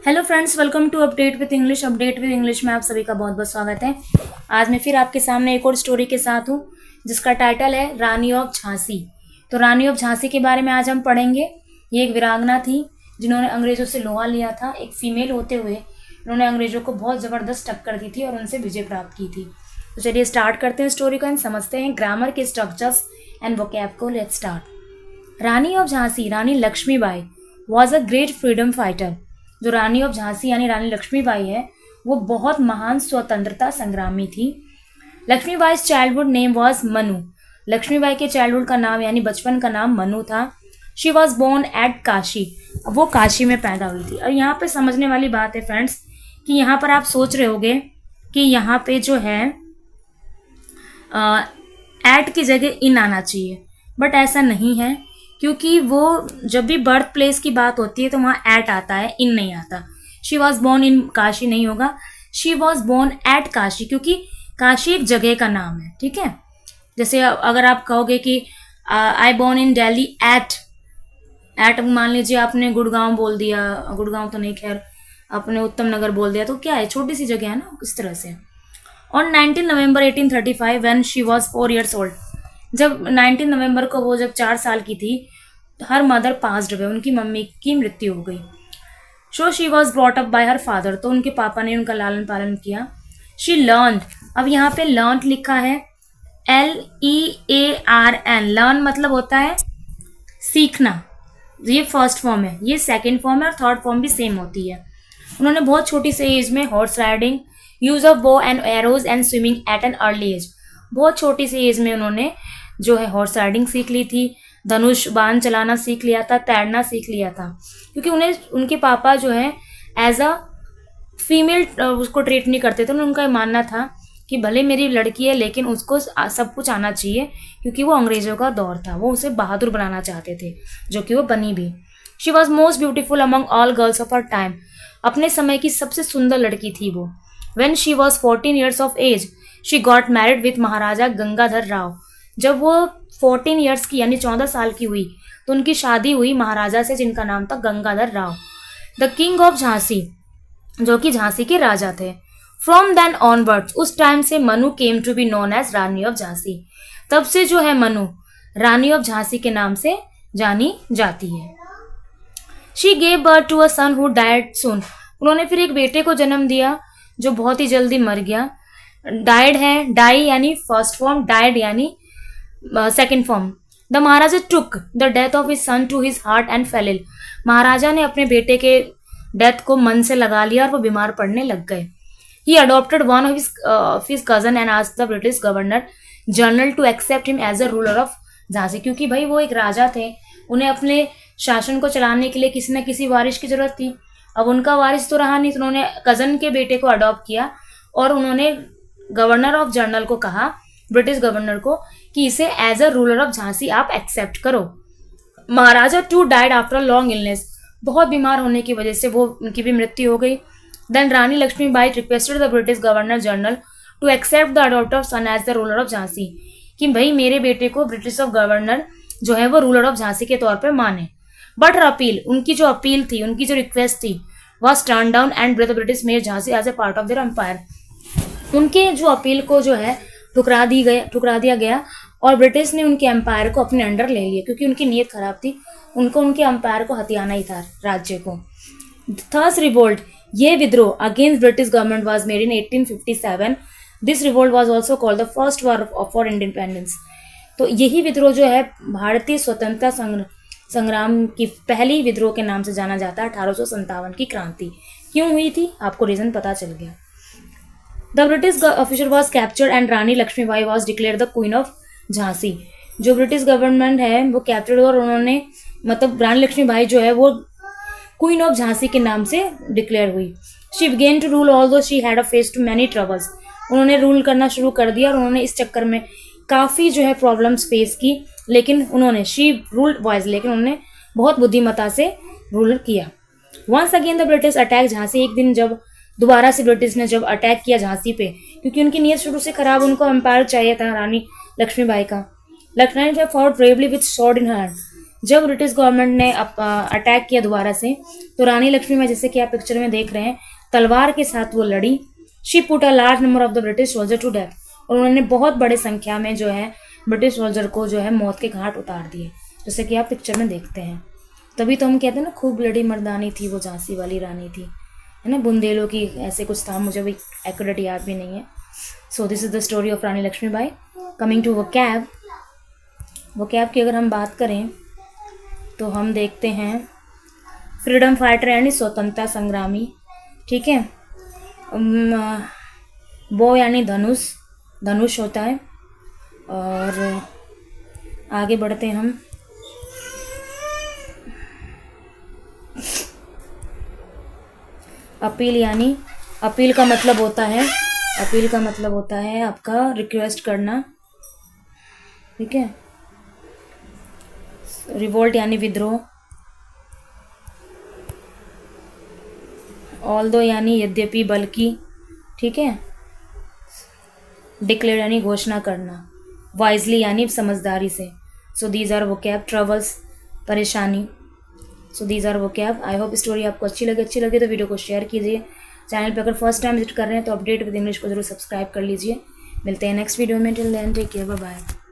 Hello friends, welcome to update with English में आप सभी का बहुत बहुत स्वागत है। आज मैं फिर आपके सामने एक और स्टोरी के साथ हूँ जिसका टाइटल है रानी ऑफ झांसी। तो रानी ऑफ झांसी के बारे में आज हम पढ़ेंगे। ये एक वीरांगना थी जिन्होंने अंग्रेजों से लोहा लिया था। एक फीमेल होते हुए उन्होंने अंग्रेजों को बहुत ज़बरदस्त टक्कर दी थी और उनसे विजय प्राप्त की थी। तो चलिए स्टार्ट करते हैं स्टोरी को एंड समझते हैं ग्रामर के स्ट्रक्चर्स एंड वोकैब को। Let's start. Rani of Jhansi Rani Lakshmibai was a great freedom fighter. जो रानी ऑफ झांसी यानी रानी लक्ष्मीबाई है वो बहुत महान स्वतंत्रता संग्रामी थी। Lakshmibai childhood name was Manu. Lakshmibai के चाइल्डहुड का नाम यानी बचपन का नाम मनु था। She was born at Kashi. वो काशी में पैदा हुई थी। और यहाँ पे समझने वाली बात है फ्रेंड्स कि यहाँ पर आप सोच रहे होगे कि यहाँ पे जो है एट की जगह इन आना चाहिए, बट ऐसा नहीं है क्योंकि वो जब भी बर्थ प्लेस की बात होती है तो वहाँ एट आता है, इन नहीं आता। She was born in Kashi नहीं होगा, she was born at Kashi, क्योंकि काशी एक जगह का नाम है। ठीक है, जैसे अगर आप कहोगे कि आई बोर्न इन दिल्ली एट मान लीजिए आपने गुड़गांव बोल दिया, गुड़गांव तो नहीं, खैर आपने उत्तम नगर बोल दिया, तो क्या है, छोटी सी जगह है ना, इस तरह से। On 19 November 1835 when she was 4 years old, जब 19 नवंबर को वो जब 4 साल की थी, हर मदर पास्ड अवे, उनकी मम्मी की मृत्यु हो गई। So she was brought up by her father, तो उनके पापा ने उनका लालन पालन किया। शी लर्न, अब यहाँ पे लर्न लिखा है LEARN। लर्न मतलब होता है सीखना। ये फर्स्ट फॉर्म है, ये सेकेंड फॉर्म है और थर्ड फॉर्म भी सेम होती है। उन्होंने बहुत छोटी से एज में horse riding, use of bow and arrows and swimming at an early age, बहुत छोटी सी एज में उन्होंने जो है हॉर्स राइडिंग सीख ली थी, धनुष बाण चलाना सीख लिया था, तैरना सीख लिया था, क्योंकि उन्हें उनके पापा जो है एज अ फीमेल उसको ट्रीट नहीं करते थे। उनका मानना था कि भले मेरी लड़की है लेकिन उसको सब कुछ आना चाहिए, क्योंकि वो अंग्रेजों का दौर था, वो उसे बहादुर बनाना चाहते थे, जो कि वो बनी भी। She was most beautiful among all girls of her time, अपने समय की सबसे सुंदर लड़की थी वो। When she was 14 years of age, she got married with महाराजा गंगाधर राव। जब वो 14 years की यानी 14 साल की हुई तो उनकी शादी हुई महाराजा से जिनका नाम था Gangadhar Rao, the king of Jhansi, जो कि झांसी के राजा थे। फ्रॉम देन ऑनवर्ड्स, उस टाइम से Manu came to be known as Rani of Jhansi, तब से जो है मनु रानी ऑफ झांसी के नाम से जानी जाती है। She gave birth to a son who died soon, उन्होंने फिर एक बेटे को जन्म दिया जो बहुत ही जल्दी मर गया। डाइड है, डाई यानी फर्स्ट फॉर्म, डाइड यानी second form. The Maharaja took the death of his son to his heart and fell ill, Maharaja ने अपने बेटे के डेथ को मन से लगा लिया और वो बीमार पड़ने लग गए। He adopted one of his cousin and asked the British governor general to accept him as a ruler of Jhansi, क्योंकि भाई वो एक राजा थे, उन्हें अपने शासन को चलाने के लिए किसी न किसी वारिस की जरूरत थी। अब उनका वारिस तो रहा नहीं, तो उन्होंने कजन के बेटे को अडॉप्ट किया और उन्होंने गवर्नर ऑफ जनरल को कहा, ब्रिटिश गवर्नर को, कि इसे as a ruler of Jhansi आप एक्सेप्ट करो। Maharaja too died after long illness, बहुत बीमार होने की वजह से वो उनकी भी मृत्यु हो गई। Then Rani Lakshmibai requested the British governor general to accept the adopted son as the ruler of Jhansi, कि भाई मेरे बेटे को ब्रिटिश ऑफ गवर्नर जो है वो रूलर ऑफ झांसी के तौर पर माने। बट अपील, उनकी जो अपील थी, उनकी जो रिक्वेस्ट थी, was turned down and the British made Jhansi as a part of their empire। उनके जो अपील को जो है ठुकरा दिया गया और ब्रिटिश ने उनके एम्पायर को अपने अंडर ले लिया, क्योंकि उनकी नीयत खराब थी, उनको उनके एम्पायर को हथियाना ही था, राज्य को। थर्स रिवोल्ट, ये विद्रोह against British government was made in 1857। This revolt was also called the first war for independence. तो यही विद्रोह जो है भारतीय स्वतंत्रता संग्राम की पहली विद्रोह के नाम से जाना जाता है। 1857 की क्रांति क्यों हुई थी, आपको रीजन पता चल गया। The British officer was captured and Rani Lakshmibai was declare the queen of Jhansi. जो ब्रिटिश गवर्नमेंट है वो कैप्चर्ड और उन्होंने मतलब रानी लक्ष्मीबाई जो है वो क्वीन ऑफ झांसी के नाम से डिक्लेयर हुई। She began to rule although she had a face to many troubles, उन्होंने रूल करना शुरू कर दिया और उन्होंने इस चक्कर में काफ़ी जो है प्रॉब्लम्स फेस की, लेकिन उन्होंने शी रूल्ड वाइज, लेकिन उन्होंने बहुत बुद्धिमत्ता से रूल किया। Once again the British attack Jhansi, एक दिन जब दोबारा से ब्रिटिश ने जब अटैक किया झांसी पे, क्योंकि उनकी नीयत शुरू से खराब, उनको एम्पायर चाहिए था रानी लक्ष्मीबाई का। Lakshman fought bravely with sword in hand, जब ब्रिटिश गवर्नमेंट ने अटैक किया दोबारा से, तो रानी लक्ष्मीबाई, जैसे कि आप पिक्चर में देख रहे हैं, तलवार के साथ वो लड़ी। She put a large number of the British soldier to death, और उन्होंने बहुत बड़े संख्या में जो है ब्रिटिश सोल्जर को जो है मौत के घाट उतार दिए, जैसे कि आप पिक्चर में देखते हैं। तभी तो हम कहते हैं ना, खूब लड़ी मर्दानी थी वो, झांसी वाली रानी थी, है ना, बुंदेलों की, ऐसे कुछ था, मुझे भी एक्यूरेट याद भी नहीं है। So this is the story of Rani Lakshmibai. Coming to vocab की अगर हम बात करें तो हम देखते हैं फ्रीडम फाइटर यानी स्वतंत्रता संग्रामी, ठीक है। बो यानी धनुष होता है। और आगे बढ़ते हैं हम। अपील का मतलब होता है आपका रिक्वेस्ट करना, ठीक है। रिवोल्ट यानी विद्रोह। ऑल्दो यानी यद्यपि, बल्कि, ठीक है। डिक्लेयर यानी घोषणा करना। वाइजली यानी समझदारी से। So these are vocab. Troubles, परेशानी। So these are vocab. I hope story आपको अच्छी लगे तो वीडियो को शेयर कीजिए। चैनल पे अगर फर्स्ट टाइम विजिट कर रहे हैं तो अपडेट विद इंग्लिश को जरूर सब्सक्राइब कर लीजिए। मिलते हैं नेक्स्ट वीडियो में। Till then take care, bye bye.